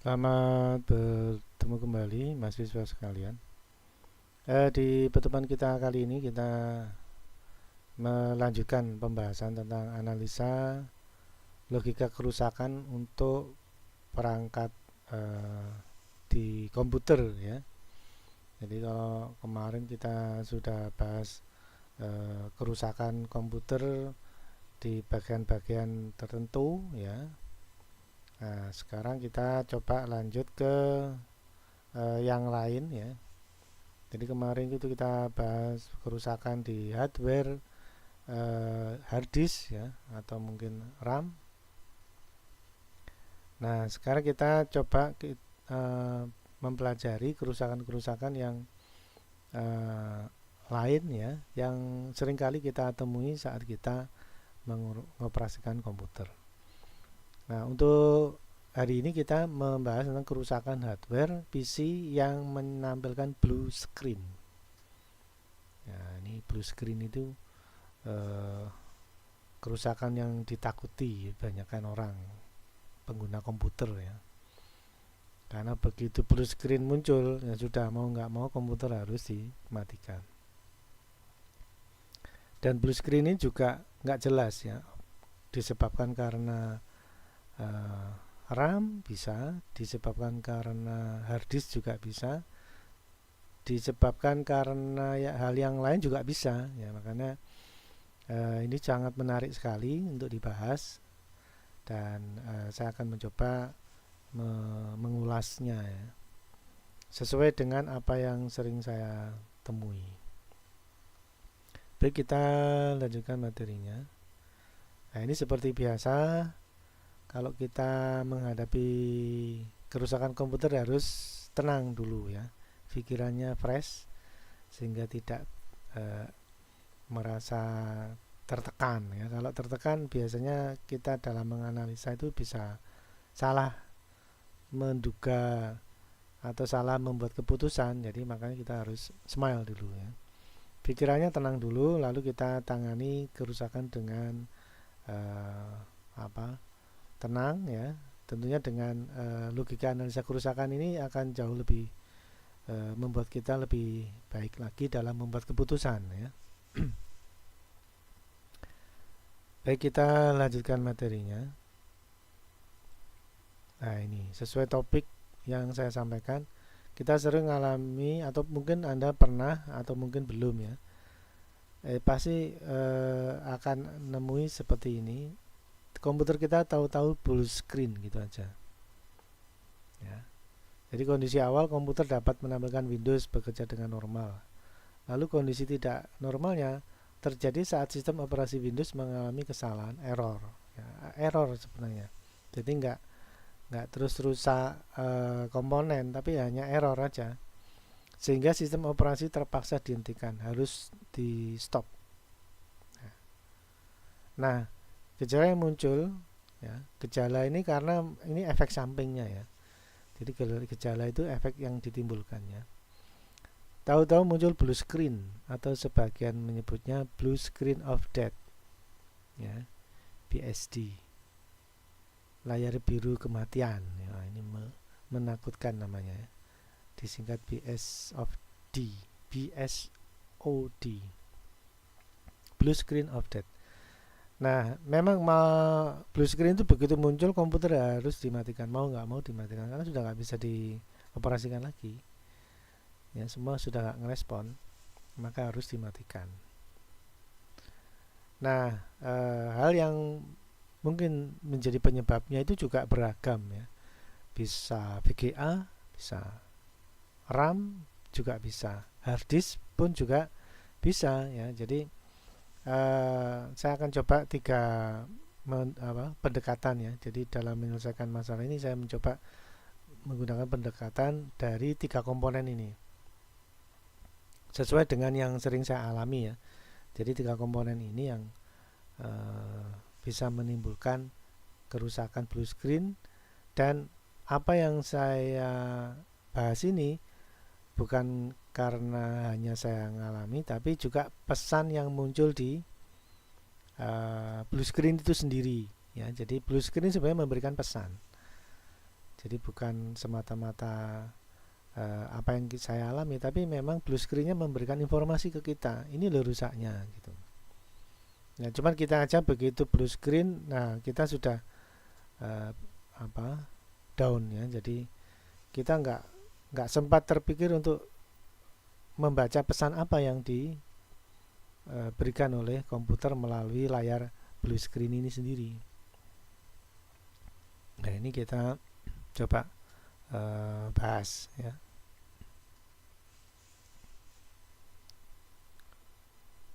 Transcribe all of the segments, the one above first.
Selamat bertemu kembali mahasiswa sekalian. Di pertemuan kita kali ini kita melanjutkan pembahasan tentang analisa logika kerusakan untuk perangkat eh, di komputer ya. Jadi kalau kemarin kita sudah bahas kerusakan komputer di bagian-bagian tertentu ya. Nah, sekarang kita coba lanjut ke yang lain ya. Jadi kemarin itu kita bahas kerusakan di hardware, hard disk ya, atau mungkin RAM. Nah, sekarang kita coba mempelajari kerusakan-kerusakan yang eh, lain ya, yang seringkali kita temui saat kita mengoperasikan komputer. Nah, untuk hari ini kita membahas tentang kerusakan hardware PC yang menampilkan blue screen. Ya, ini blue screen itu eh, kerusakan yang ditakuti banyakkan orang pengguna komputer ya, karena begitu blue screen muncul ya sudah mau nggak mau komputer harus dimatikan. Dan blue screen ini juga nggak jelas ya, disebabkan karena eh, RAM bisa, disebabkan karena hard disk juga bisa, disebabkan karena ya, hal yang lain juga bisa ya. Makanya ini sangat menarik sekali untuk dibahas, dan saya akan mencoba mengulasnya ya, sesuai dengan apa yang sering saya temui. Baik, kita lanjutkan materinya. Nah, ini seperti biasa, kalau kita menghadapi kerusakan komputer harus tenang dulu ya, pikirannya fresh sehingga tidak eh, merasa tertekan ya. Kalau tertekan biasanya kita dalam menganalisa itu bisa salah menduga atau salah membuat keputusan. Jadi makanya kita harus smile dulu ya. Pikirannya tenang dulu, lalu kita tangani kerusakan dengan uh, apa? Tenang ya. Tentunya dengan logika analisa kerusakan ini akan jauh lebih membuat kita lebih baik lagi dalam membuat keputusan ya. Baik, kita lanjutkan materinya. Nah, ini sesuai topik yang saya sampaikan, kita sering mengalami atau mungkin Anda pernah atau mungkin belum ya. Pasti akan nemui seperti ini. Komputer kita tahu-tahu full screen gitu aja. Ya. Jadi kondisi awal komputer dapat menampilkan Windows bekerja dengan normal. Lalu kondisi tidak normalnya terjadi saat sistem operasi Windows mengalami kesalahan, error. Ya, error sebenarnya. Jadi nggak terus rusak komponen, tapi hanya error aja, sehingga sistem operasi terpaksa dihentikan, harus di stop. Nah, gejala yang muncul ya, gejala ini karena ini efek sampingnya ya. Jadi gejala itu efek yang ditimbulkannya. Tahu-tahu muncul blue screen atau sebagian menyebutnya blue screen of death ya, BSD. Layar biru kematian ya, ini menakutkan namanya ya. Disingkat BSOD, BSOD, blue screen of death. Nah, memang blue screen itu begitu muncul komputer harus dimatikan, mau nggak mau dimatikan karena sudah nggak bisa dioperasikan lagi. Ya, semua sudah nggak ngerespon, maka harus dimatikan. Nah, hal yang mungkin menjadi penyebabnya itu juga beragam ya. Bisa VGA, bisa RAM juga bisa, hard disk pun juga bisa ya. Jadi saya akan coba tiga pendekatan ya. Jadi dalam menyelesaikan masalah ini saya mencoba menggunakan pendekatan dari tiga komponen ini, sesuai dengan yang sering saya alami ya. Jadi tiga komponen ini yang bisa menimbulkan kerusakan blue screen, dan apa yang saya bahas ini bukan karena hanya saya mengalami, tapi juga pesan yang muncul di blue screen itu sendiri ya. Jadi blue screen sebenarnya memberikan pesan. Jadi bukan semata-mata apa yang saya alami, tapi memang blue screen-nya memberikan informasi ke kita, ini loh rusaknya gitu. Nah, cuman kita aja begitu blue screen, nah kita sudah uh, down ya. Jadi kita nggak sempat terpikir untuk membaca pesan apa yang diberikan oleh komputer melalui layar blue screen ini sendiri. Nah, ini kita coba bahas ya.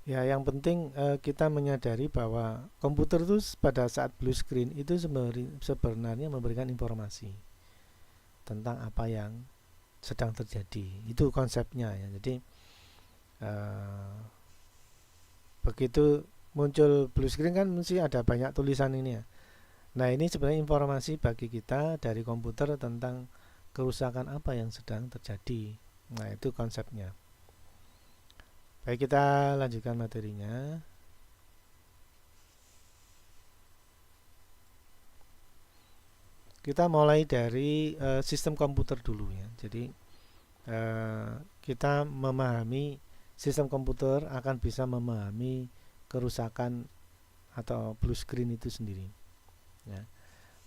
Ya, yang penting kita menyadari bahwa komputer itu pada saat blue screen itu sebenarnya memberikan informasi tentang apa yang sedang terjadi. Itu konsepnya ya. Jadi begitu muncul blue screen kan mesti ada banyak tulisan ini ya. Nah, ini sebenarnya informasi bagi kita dari komputer tentang kerusakan apa yang sedang terjadi. Nah, itu konsepnya. Baik, kita lanjutkan materinya. Kita mulai dari sistem komputer dulu ya. Jadi kita memahami sistem komputer akan bisa memahami kerusakan atau blue screen itu sendiri. Ya.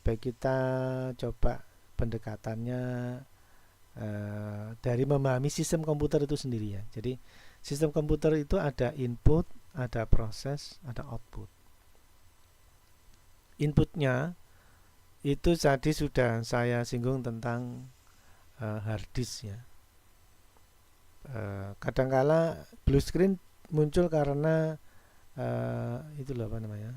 Baik, kita coba pendekatannya dari memahami sistem komputer itu sendiri ya. Jadi sistem komputer itu ada input, ada proses, ada output. Inputnya itu tadi sudah saya singgung tentang hard disk ya. Kadangkala blue screen muncul karena itu loh apa namanya,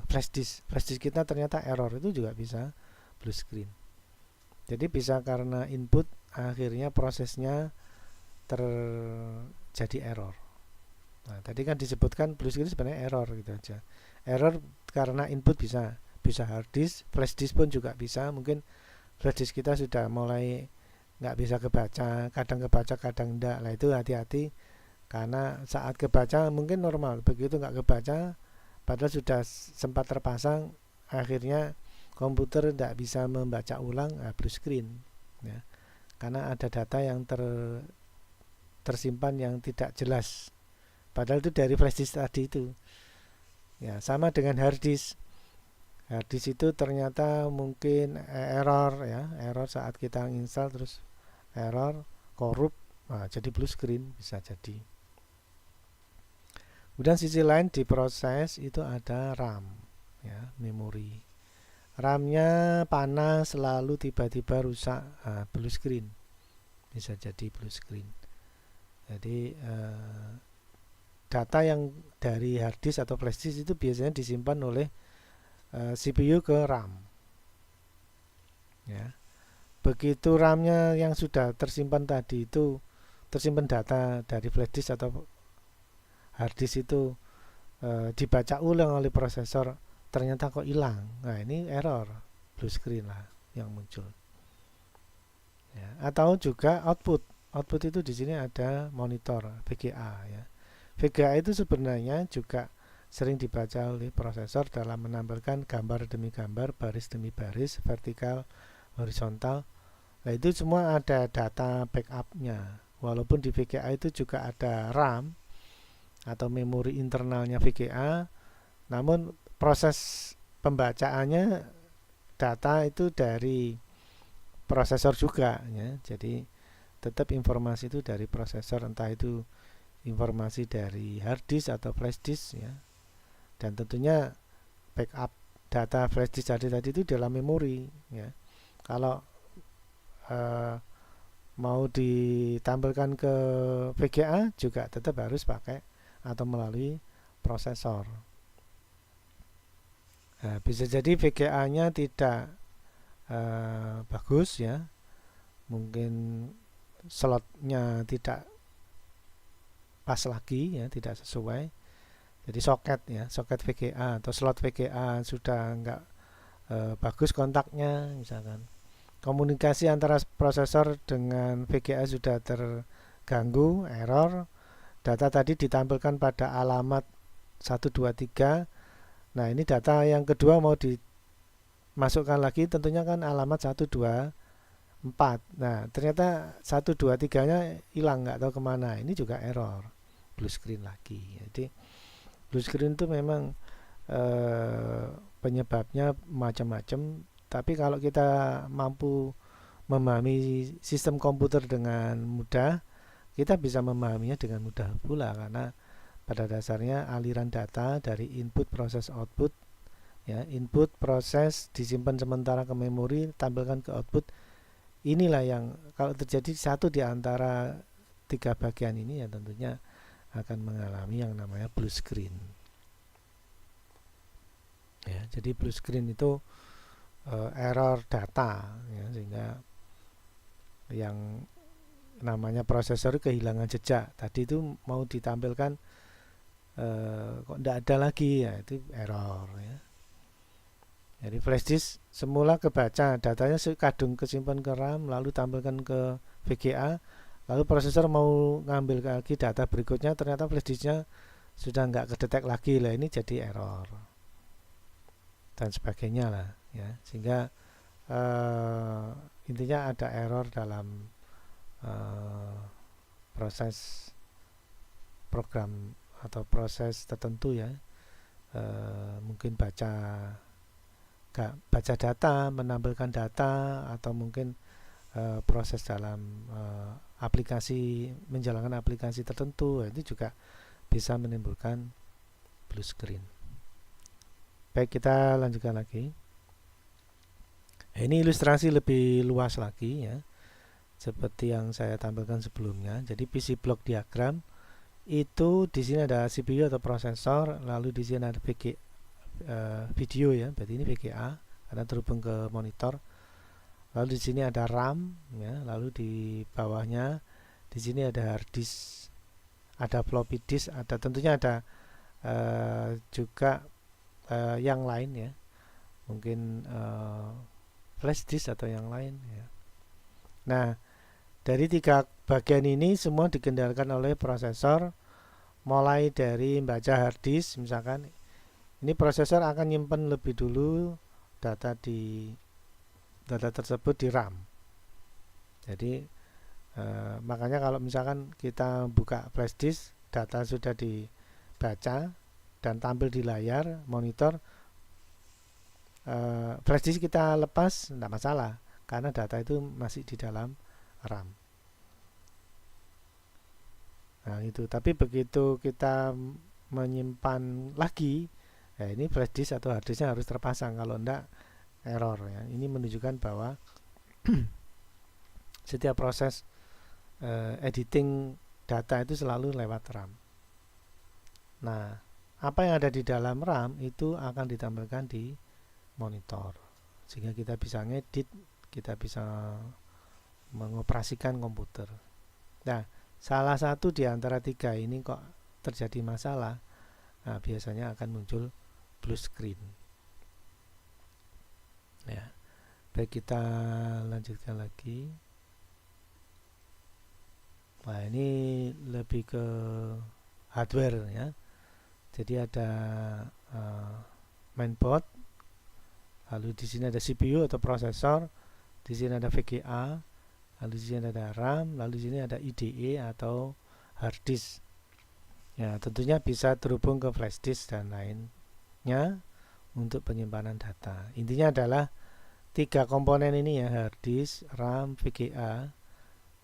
flash disk kita ternyata error, itu juga bisa blue screen. Jadi bisa karena input akhirnya prosesnya terjadi error. Nah, tadi kan disebutkan blue screen sebenarnya error gitu aja. Error karena input bisa hard disk, flash disk pun juga bisa. Mungkin flash disk kita sudah mulai nggak bisa kebaca, kadang kebaca kadang enggak. Nah, itu hati-hati karena saat kebaca mungkin normal, begitu nggak kebaca padahal sudah sempat terpasang, akhirnya komputer tidak bisa membaca ulang, blue screen ya. Karena ada data yang tersimpan yang tidak jelas, padahal itu dari flash disk tadi itu ya. Sama dengan hard disk. Hard disk itu ternyata mungkin error ya, error saat kita install, terus error, korup, nah, jadi blue screen bisa jadi. Kemudian sisi lain di proses itu ada RAM ya, memori. RAM-nya panas lalu tiba-tiba rusak, blue screen, bisa jadi blue screen. Jadi data yang dari hard disk atau flash disk itu biasanya disimpan oleh CPU ke RAM ya. Begitu RAM-nya yang sudah tersimpan tadi itu tersimpan data dari flash disk atau hard disk itu dibaca ulang oleh prosesor, ternyata kok hilang. Nah, ini error, blue screen lah yang muncul ya. Atau juga output itu di sini ada monitor VGA ya. VGA itu sebenarnya juga sering dibaca oleh prosesor dalam menampilkan gambar demi gambar, baris demi baris, vertikal, horizontal. Nah, itu semua ada data backup-nya. Walaupun di VGA itu juga ada RAM atau memori internalnya VGA, namun proses pembacaannya data itu dari prosesor juga ya. Jadi tetap informasi itu dari prosesor, entah itu informasi dari hard disk atau flash disk ya. Dan tentunya backup data flash disk tadi itu dalam memori ya. Kalau mau ditampilkan ke VGA juga tetap harus pakai atau melalui prosesor. Nah, bisa jadi VGA-nya tidak bagus ya, mungkin slotnya tidak pas lagi ya, tidak sesuai. Jadi soket VGA atau slot VGA sudah enggak bagus kontaknya misalkan. Komunikasi antara prosesor dengan VGA sudah terganggu, error. Data tadi ditampilkan pada alamat 123. Nah, ini data yang kedua mau dimasukkan lagi, tentunya kan alamat 123 4. Nah, ternyata 1, 2, 3-nya hilang, nggak tahu kemana. Ini juga error. Blue screen lagi. Jadi blue screen itu memang eh, penyebabnya macam-macam. Tapi kalau kita mampu memahami sistem komputer dengan mudah, kita bisa memahaminya dengan mudah pula, karena pada dasarnya aliran data dari input proses output, ya, input proses disimpan sementara ke memori, tampilkan ke output. Inilah yang kalau terjadi satu di antara tiga bagian ini, ya tentunya akan mengalami yang namanya blue screen. Ya, jadi blue screen itu error data, ya, sehingga yang namanya prosesor kehilangan jejak. Tadi itu mau ditampilkan kok tidak ada lagi, ya itu error, ya. Jadi flash disk semula kebaca, datanya kadung kesimpan ke RAM, lalu tampilkan ke VGA, lalu prosesor mau ngambil lagi data berikutnya, ternyata flash disknya sudah nggak kedetek lagi, lah ini jadi error dan sebagainya lah, ya. Sehingga intinya ada error dalam proses program atau proses tertentu, ya. Mungkin baca data, menampilkan data, atau mungkin proses dalam aplikasi, menjalankan aplikasi tertentu, itu juga bisa menimbulkan blue screen. Baik, kita lanjutkan lagi. Ini ilustrasi lebih luas lagi, ya, seperti yang saya tampilkan sebelumnya. Jadi PC block diagram itu di sini ada CPU atau prosesor, lalu di sini ada video, ya, berarti ini VGA karena terhubung ke monitor. Lalu di sini ada RAM, ya, lalu di bawahnya di sini ada hard disk, ada floppy disk, ada tentunya ada juga yang lain, ya, mungkin flash disk atau yang lain, ya. Nah, dari tiga bagian ini semua dikendalikan oleh prosesor, mulai dari membaca hard disk, misalkan ini prosesor akan nyimpen lebih dulu data tersebut di RAM. Jadi makanya kalau misalkan kita buka flash disk, data sudah dibaca dan tampil di layar monitor, flash disk kita lepas tidak masalah karena data itu masih di dalam RAM. Nah, itu. Tapi begitu kita menyimpan lagi, ya ini flash disk atau hard disknya harus terpasang, kalau enggak error, ya. Ini menunjukkan bahwa setiap proses editing data itu selalu lewat RAM. Nah, apa yang ada di dalam RAM itu akan ditampilkan di monitor, sehingga kita bisa ngedit, kita bisa mengoperasikan komputer. Nah, salah satu di antara tiga ini kok terjadi masalah, nah biasanya akan muncul blue screen, ya. Baik, kita lanjutkan lagi. Nah, ini lebih ke hardware, ya. Jadi ada mainboard, lalu di sini ada CPU atau prosesor, di sini ada VGA, lalu di sini ada RAM, lalu di sini ada IDE atau hard disk. Ya, tentunya bisa terhubung ke flash disk dan lainnya untuk penyimpanan data. Intinya adalah tiga komponen ini, ya, hard disk, RAM, VGA.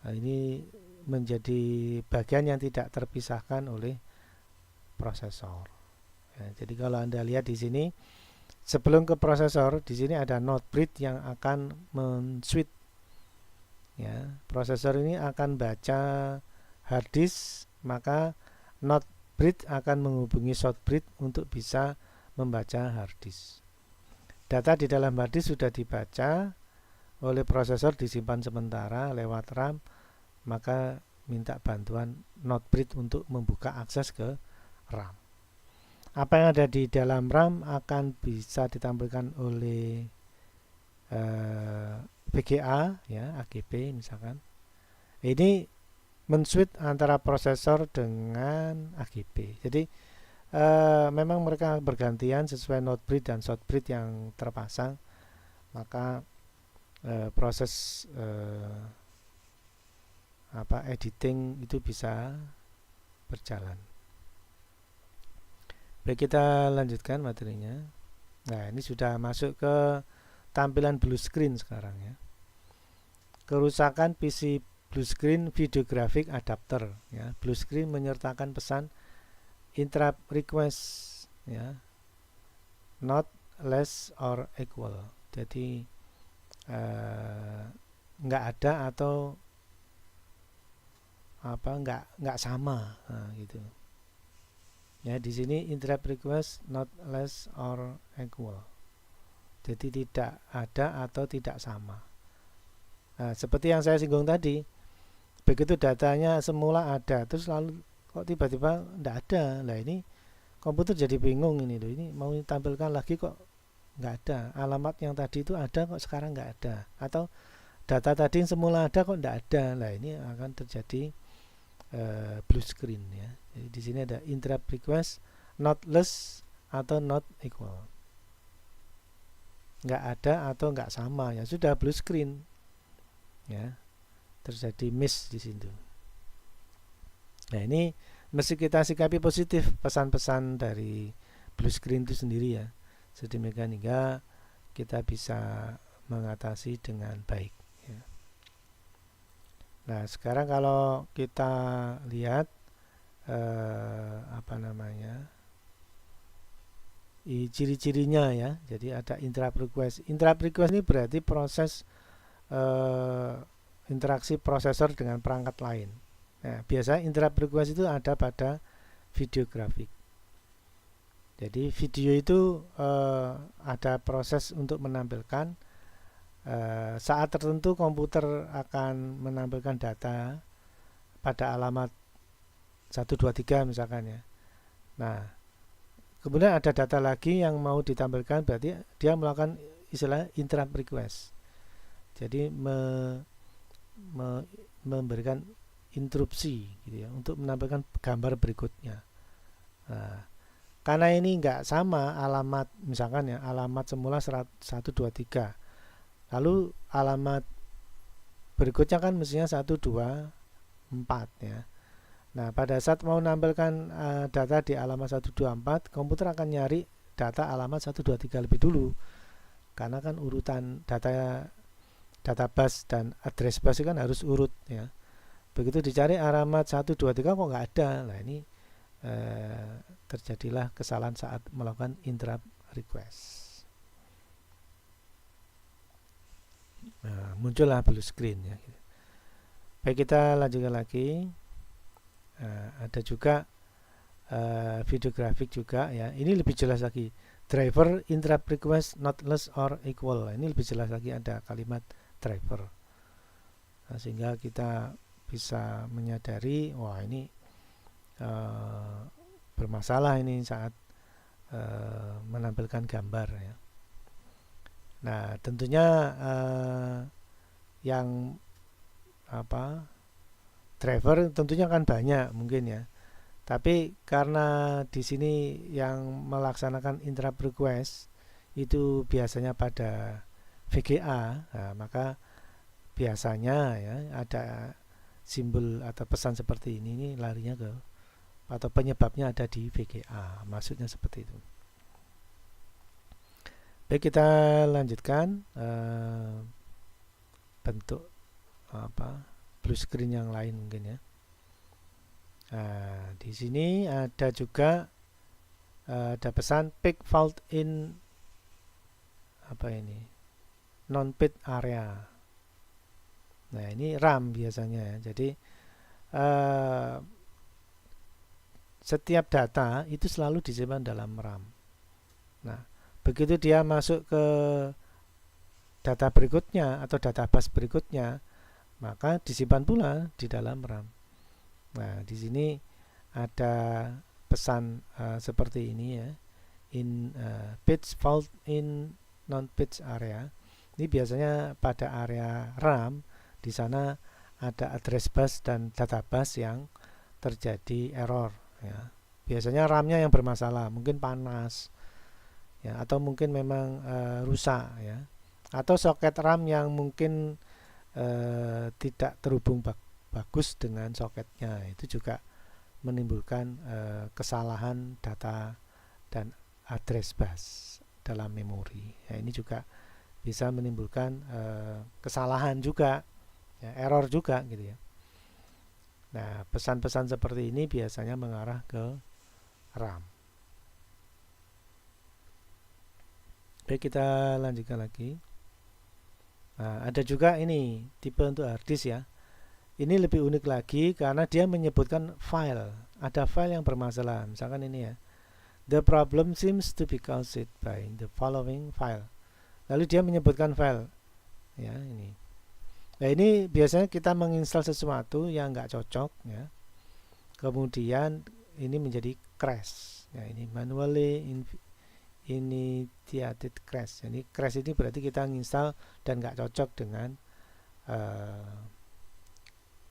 Nah, ini menjadi bagian yang tidak terpisahkan oleh prosesor. Ya, jadi kalau Anda lihat di sini, sebelum ke prosesor, di sini ada NOT bridge yang akan men-switch, ya. Prosesor ini akan baca hard disk, maka NOT bridge akan menghubungi short bridge untuk bisa membaca hard disk. Data di dalam hard disk sudah dibaca oleh prosesor, disimpan sementara lewat RAM, maka minta bantuan NOT bridge untuk membuka akses ke RAM. Apa yang ada di dalam RAM akan bisa ditampilkan oleh VGA, ya, AGB misalkan. Ini men-switch antara prosesor dengan AGB. Jadi memang mereka bergantian sesuai NOT bridge dan short bridge yang terpasang. Maka proses editing itu bisa berjalan. Baik, kita lanjutkan materinya. Nah, ini sudah masuk ke tampilan blue screen sekarang ya. Kerusakan PC blue screen video graphic adapter ya. Blue screen menyertakan pesan interrupt request ya, not less or equal. Jadi nggak ada atau nggak sama, nah, gitu. Ya, di sini interrupt request not less or equal. Jadi tidak ada atau tidak sama. Nah, seperti yang saya singgung tadi, begitu datanya semula ada, terus lalu kok tiba-tiba tidak ada. Nah, ini komputer jadi bingung ini loh. Ini mau tampilkan lagi kok nggak ada. Alamat yang tadi itu ada kok sekarang nggak ada. Atau data tadi yang semula ada kok nggak ada. Nah, ini akan terjadi blue screen ya. Jadi di sini ada interrupt request not less atau not equal. Nggak ada atau nggak sama ya, sudah blue screen ya. Terjadi miss di situ. Nah, ini mesti kita sikapi positif pesan-pesan dari blue screen itu sendiri ya. Sedemikian hingga kita bisa mengatasi dengan baik. Nah, sekarang kalau kita lihat ciri-cirinya ya. Jadi ada interrupt request. Interrupt request ini berarti proses interaksi prosesor dengan perangkat lain. Nah, biasanya interrupt request itu ada pada video grafik. Jadi video itu ada proses untuk menampilkan. Saat tertentu komputer akan menampilkan data pada alamat 123 misalkan ya. Nah, kemudian ada data lagi yang mau ditampilkan, berarti dia melakukan istilah interrupt request. Jadi memberikan interupsi gitu ya, untuk menampilkan gambar berikutnya. Nah, karena ini nggak sama alamat, misalkan ya alamat semula 123, lalu alamat berikutnya kan mestinya 124 ya. Nah, pada saat mau menampilkan data di alamat 124, komputer akan nyari data alamat 123 lebih dulu. Karena kan urutan data bus dan address bus kan harus urut ya. Begitu dicari alamat 123 kok nggak ada. Nah, ini terjadilah kesalahan saat melakukan interrupt request. Nah, muncullah blue screen ya. Baik, kita lanjutkan lagi. Ada juga video grafik juga ya. Ini lebih jelas lagi. Driver interrupt request not less or equal. Ini lebih jelas lagi, ada kalimat driver. Nah, sehingga kita bisa menyadari, wah ini bermasalah ini saat menampilkan gambar ya. Nah, tentunya yang driver tentunya kan banyak mungkin ya. Tapi karena di sini yang melaksanakan interrupt request itu biasanya pada VGA, nah, maka biasanya ya ada simbol atau pesan seperti ini larinya ke, atau penyebabnya ada di VGA, maksudnya seperti itu. Baik, kita lanjutkan bentuk blue screen yang lain mungkin ya. Nah, di sini ada juga ada pesan pick fault in non-pit area. Nah, ini RAM biasanya ya. Jadi setiap data itu selalu disimpan dalam RAM. Nah, begitu dia masuk ke data berikutnya atau data bus berikutnya, maka disimpan pula di dalam RAM. Nah, di sini ada pesan seperti ini ya. In page fault in non-page area. Ini biasanya pada area RAM, di sana ada address bus dan data bus yang terjadi error ya. Biasanya RAM-nya yang bermasalah, mungkin panas ya, atau mungkin memang rusak ya, atau soket RAM yang mungkin tidak terhubung bagus dengan soketnya, itu juga menimbulkan kesalahan data dan address bus dalam memori. Ya, ini juga bisa menimbulkan kesalahan juga, ya, error juga gitu ya. Nah, pesan-pesan seperti ini biasanya mengarah ke RAM. Baik, kita lanjutkan lagi. Nah, ada juga ini tipe untuk hard disk ya. Ini lebih unik lagi karena dia menyebutkan file. Ada file yang bermasalah. Misalkan ini ya. The problem seems to be caused by the following file. Lalu dia menyebutkan file. Ya, ini. Nah, ini biasanya kita menginstal sesuatu yang nggak cocok ya. Kemudian ini menjadi crash. Ya, ini manually initiated crash. Jadi crash ini berarti kita menginstal dan nggak cocok dengan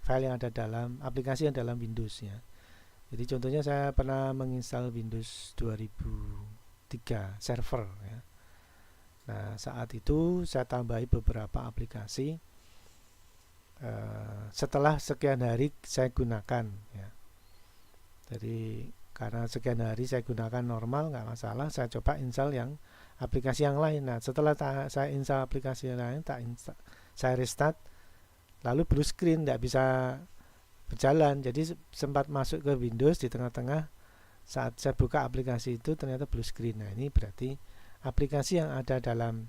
file yang ada dalam aplikasi yang dalam Windows ya. Jadi contohnya saya pernah menginstal Windows 2003 server ya. Nah, saat itu saya tambahi beberapa aplikasi setelah sekian hari saya gunakan ya. Jadi karena sekian hari saya gunakan normal nggak masalah, saya coba install yang aplikasi yang lain. Nah, setelah saya install aplikasi yang lain, saya restart, lalu blue screen, nggak bisa berjalan. Jadi sempat masuk ke Windows, di tengah-tengah saat saya buka aplikasi itu ternyata blue screen. Nah, ini berarti aplikasi yang ada dalam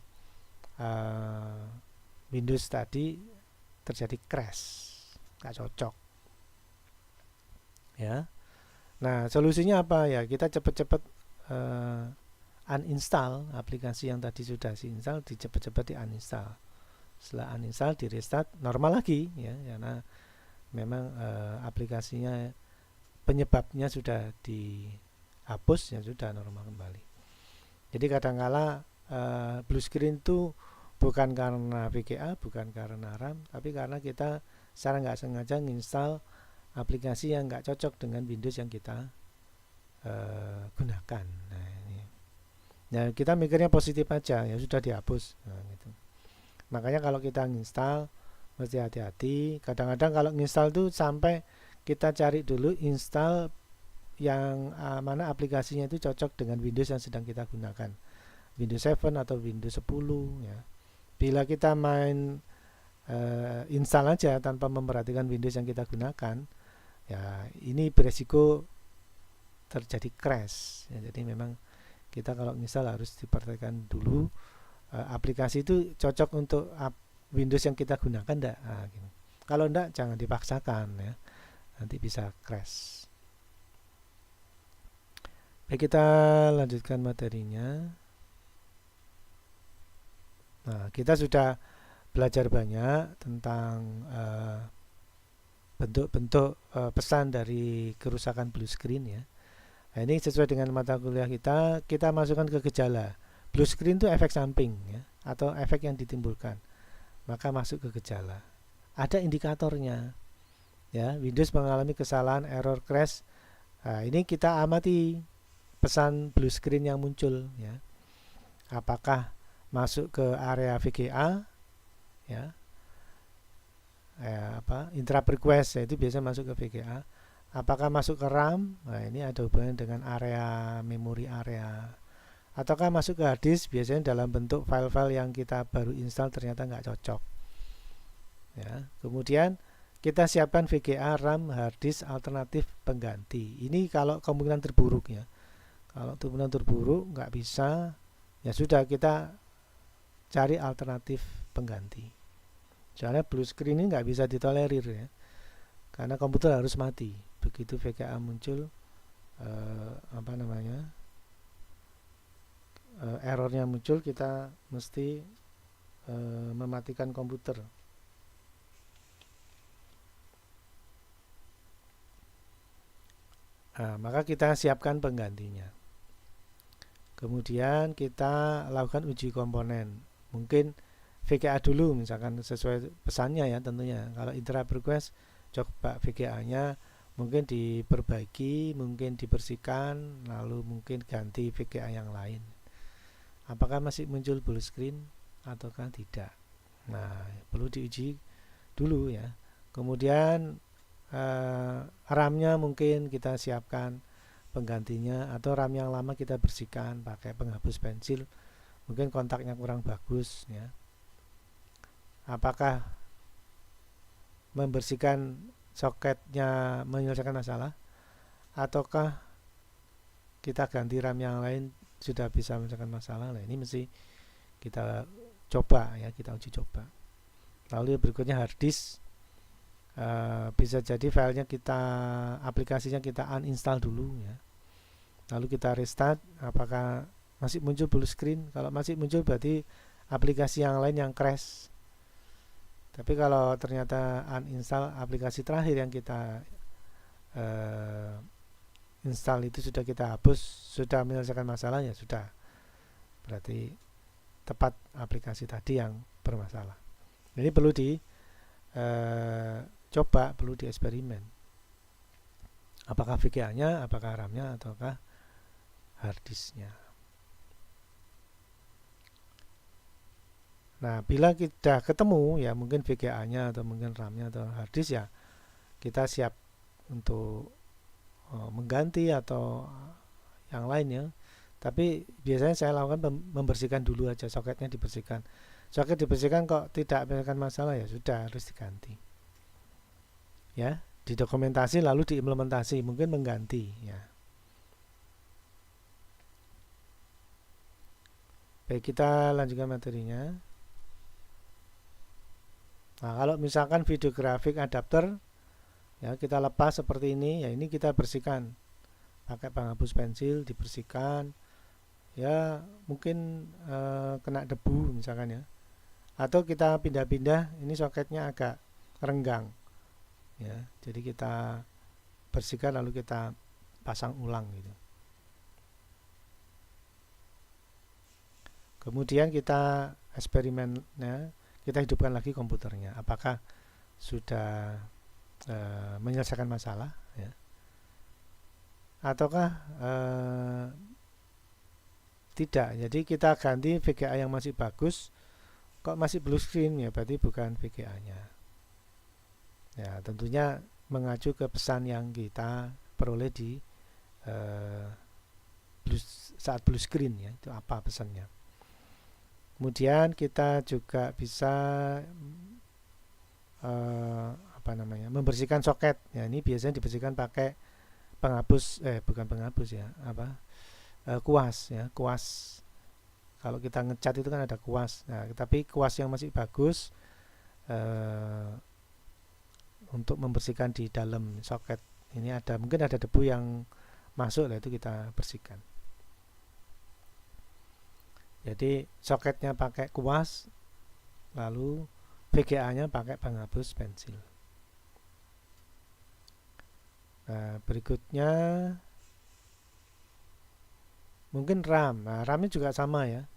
Windows tadi terjadi crash, nggak cocok ya. Nah, solusinya apa ya? Kita cepat-cepat uninstall aplikasi yang tadi sudah diinstal, cepat-cepat di uninstall. Setelah uninstall, di restart normal lagi ya, karena memang aplikasinya penyebabnya sudah dihapus, ya sudah normal kembali. Jadi kadangkala blue screen itu bukan karena VGA, bukan karena RAM, tapi karena kita secara nggak sengaja nginstal aplikasi yang nggak cocok dengan Windows yang kita gunakan. Nah, ini. Ya, kita mikirnya positif aja, ya sudah dihapus. Nah, gitu. Makanya kalau kita nginstal mesti hati-hati. Kadang-kadang kalau nginstal tuh sampai kita cari dulu install yang mana aplikasinya itu cocok dengan Windows yang sedang kita gunakan, Windows 7 atau Windows 10 ya. Bila kita main install aja tanpa memperhatikan Windows yang kita gunakan, ya ini beresiko terjadi crash ya. Jadi memang kita kalau install harus diperhatikan dulu aplikasi itu cocok untuk Windows yang kita gunakan enggak. Nah, gitu. Kalau enggak jangan dipaksakan ya, nanti bisa crash. Baik, kita lanjutkan materinya. Nah, kita sudah belajar banyak tentang bentuk-bentuk pesan dari kerusakan blue screen ya. Nah, ini sesuai dengan mata kuliah kita masukkan ke gejala. Blue screen itu efek samping ya, atau efek yang ditimbulkan. Maka masuk ke gejala. Ada indikatornya. Ya, Windows mengalami kesalahan, error, crash. Nah, ini kita amati pesan blue screen yang muncul ya. Apakah masuk ke area VGA ya, interrupt request, itu biasa masuk ke VGA. Apakah masuk ke RAM? Nah, ini ada hubungan dengan area memori area. Ataukah masuk ke hard disk? Biasanya dalam bentuk file-file yang kita baru install ternyata nggak cocok ya. Kemudian kita siapkan VGA, RAM, hard disk alternatif pengganti. Ini kalau kemungkinan terburuk ya. Kalau kemungkinan terburuk nggak bisa, ya sudah kita cari alternatif pengganti. Soalnya blue screen ini nggak bisa ditolerir ya, karena komputer harus mati begitu VGA muncul. Errornya muncul, kita mesti mematikan komputer. Nah, maka kita siapkan penggantinya. Kemudian kita lakukan uji komponen. Mungkin VGA dulu misalkan sesuai pesannya ya tentunya. Kalau interrupt request, coba VGA-nya mungkin diperbaiki, mungkin dibersihkan, lalu mungkin ganti VGA yang lain. Apakah masih muncul blue screen? ataukah tidak. Nah, perlu diuji dulu ya. Kemudian RAM-nya mungkin kita siapkan penggantinya, atau RAM yang lama kita bersihkan pakai penghapus pensil, mungkin kontaknya kurang bagus ya. Apakah membersihkan soketnya menyelesaikan masalah, ataukah kita ganti RAM yang lain sudah bisa menyelesaikan masalah? Nah, ini mesti kita coba ya, kita uji coba. Lalu berikutnya hard disk. Bisa jadi filenya aplikasinya kita uninstall dulu ya. Lalu kita restart, apakah masih muncul blue screen? Kalau masih muncul berarti aplikasi yang lain yang crash. Tapi kalau ternyata uninstall, aplikasi terakhir yang kita install itu sudah kita hapus, sudah menyelesaikan masalahnya, sudah. Berarti tepat aplikasi tadi yang bermasalah. Ini perlu coba, perlu dieksperimen. Apakah VGA-nya, apakah RAM-nya, ataukah hard disk-nya. Nah, bila kita ketemu ya, mungkin VGA-nya atau mungkin RAM-nya atau hard disk, ya kita siap untuk mengganti atau yang lainnya. Tapi biasanya saya lakukan membersihkan dulu aja, soketnya dibersihkan. Soket dibersihkan kok tidak menyelesaikan masalah, ya sudah, harus diganti. Ya, didokumentasi lalu diimplementasi, mungkin mengganti ya. Baik, kita lanjutkan materinya. Nah, kalau misalkan video grafik adapter ya, kita lepas seperti ini ya, ini kita bersihkan pakai penghapus pensil, dibersihkan ya, mungkin kena debu misalkan ya, atau kita pindah-pindah, ini soketnya agak renggang ya, jadi kita bersihkan lalu kita pasang ulang gitu. Kemudian kita eksperimennya, kita hidupkan lagi komputernya, apakah sudah menyelesaikan masalah ya, ataukah tidak. Jadi kita ganti VGA yang masih bagus, kok masih blue screen, ya berarti bukan VGA-nya ya. Tentunya mengacu ke pesan yang kita peroleh di saat blue screen ya, itu apa pesannya. Kemudian kita juga bisa membersihkan soket ya. Ini biasanya dibersihkan pakai penghapus, bukan penghapus ya, kuas ya, kuas. Kalau kita ngecat itu kan ada kuas. Nah, tapi kuas yang masih bagus untuk membersihkan di dalam soket. Ini mungkin ada debu yang masuk, lah itu kita bersihkan. Jadi soketnya pakai kuas, lalu VGA-nya pakai penghapus pensil. Nah, berikutnya mungkin RAM. Nah, RAM-nya juga sama ya.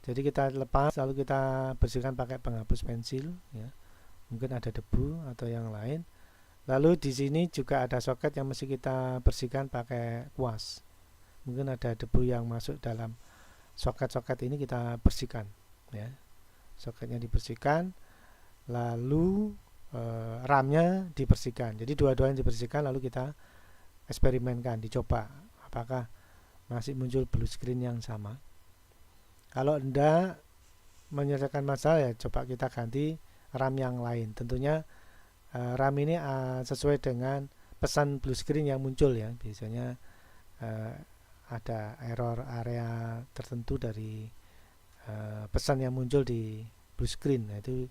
Jadi kita lepas lalu kita bersihkan pakai penghapus pensil ya. Mungkin ada debu atau yang lain. Lalu di sini juga ada soket yang mesti kita bersihkan pakai kuas. Mungkin ada debu yang masuk dalam soket-soket ini, kita bersihkan ya. Soketnya dibersihkan, lalu RAM-nya dibersihkan. Jadi dua-duanya dibersihkan, lalu kita eksperimenkan, dicoba apakah masih muncul blue screen yang sama. Kalau tidak menyelesaikan masalah, ya coba kita ganti RAM yang lain. Tentunya RAM ini sesuai dengan pesan blue screen yang muncul ya. Biasanya ada error area tertentu dari pesan yang muncul di blue screen. Nah, itu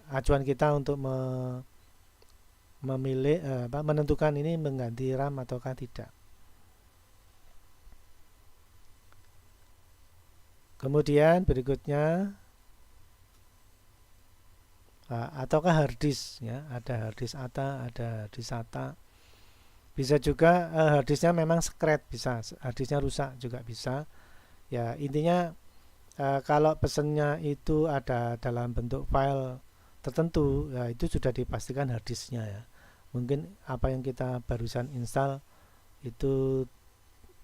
acuan kita untuk menentukan ini mengganti RAM ataukah tidak. Kemudian berikutnya ataukah hard disk ya, ada hard disk ATA, ada hard disk SATA. Bisa juga hard disknya memang scratch, bisa hard disknya rusak juga bisa ya. Intinya kalau pesannya itu ada dalam bentuk file tertentu ya, itu sudah dipastikan hard disknya ya. Mungkin apa yang kita barusan install itu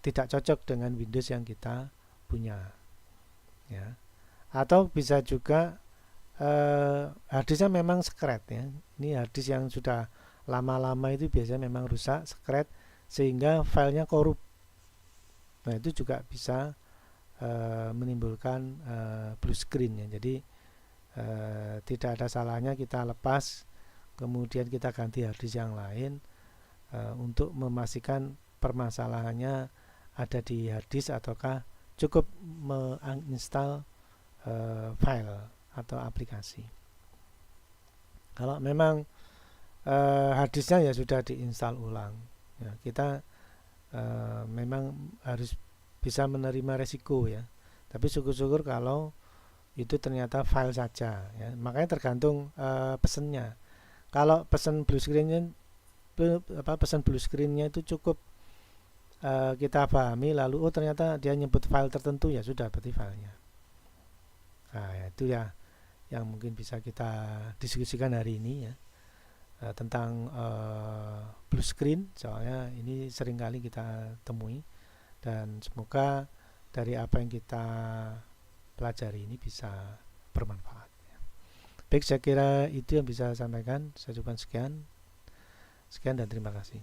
tidak cocok dengan Windows yang kita punya ya. Atau bisa juga harddisknya memang skret ya. Ini harddisk yang sudah lama-lama itu biasanya memang rusak, skret, sehingga filenya korup. Nah itu juga bisa menimbulkan blue screen ya. Jadi tidak ada salahnya kita lepas, kemudian kita ganti harddisk yang lain untuk memastikan permasalahannya ada di harddisk ataukah cukup menginstal file atau aplikasi. Kalau memang harddisknya ya sudah diinstal ulang, ya, kita memang harus bisa menerima resiko ya. Tapi syukur-syukur kalau itu ternyata file saja ya. Makanya tergantung pesennya. Kalau pesan blue screennya pesan blue screennya itu cukup kita pahami, lalu oh ternyata dia nyebut file tertentu, ya sudah berarti filenya. Nah itu ya yang mungkin bisa kita diskusikan hari ini ya, tentang blue screen. Soalnya ini seringkali kita temui, dan semoga dari apa yang kita pelajari ini bisa bermanfaat ya. Baik, saya kira itu yang bisa saya sampaikan. Saya ucapkan sekian dan terima kasih.